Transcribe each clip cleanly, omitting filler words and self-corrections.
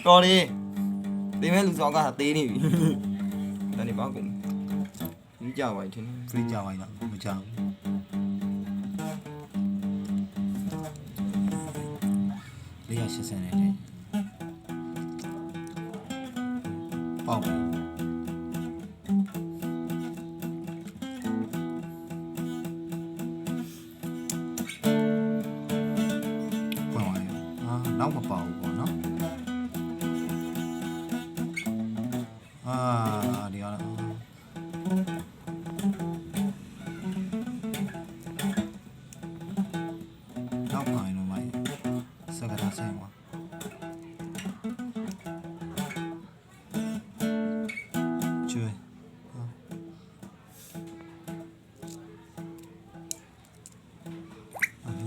တော်လေတေးမဲ့လူဆောင်ကသေးနေပြီဒါနေပါကုန်ကြီးကြပါထင် ခရီးကြပါလားမကြောက်480နဲ့တဲ့ပေါက်နောက်မပေါဘူးပေါ့နော်ဒီကတော့နောက်ပါရင်တော့မိုက်စကားသားဆိုင်ပါကျွေး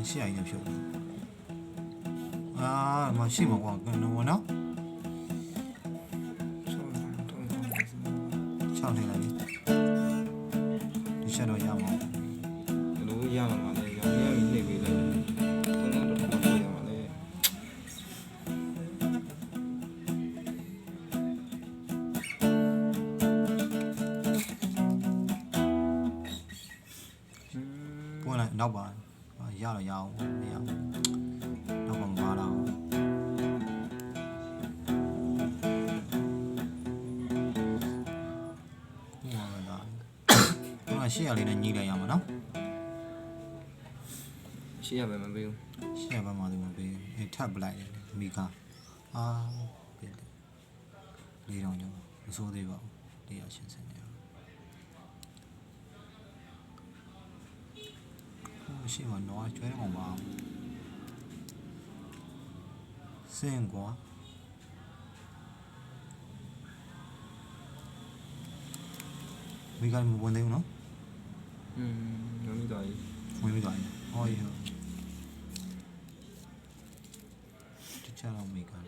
ရှေ့အရင်ဖြုတ်မရှိပါကွာနော်နော်6နေလိုက်ဒီချက်တော့ရမှာဘယ်လိုရမှာမလဲရောင်ရနေပြီလေတော့ရမှာလေပေါ်လာနောက်ပါရတော့ရအောင်မရနောက်ပါမပါတော့ရှေ့ရလေးနဲ့ညီးလိုက်ရမှာနော်ရှေ့ရပဲမပေးဘူးရှေ့ရပဲမှသူမပေးဘူးထပ်ပလိုက်တယ်မိကာပေးတယ်လေးတော့ကျော်မစိုးသေးပါဘူး180နေရှေ့မှာတော့ကျွဲအောင်ပါစင်ကွာမိကာမဝင်သေးဘူးနော်ဝင်ပြီးသွားပြီဝင်ပြီးသွားပြီဟောရဒီချောင်းမိကာ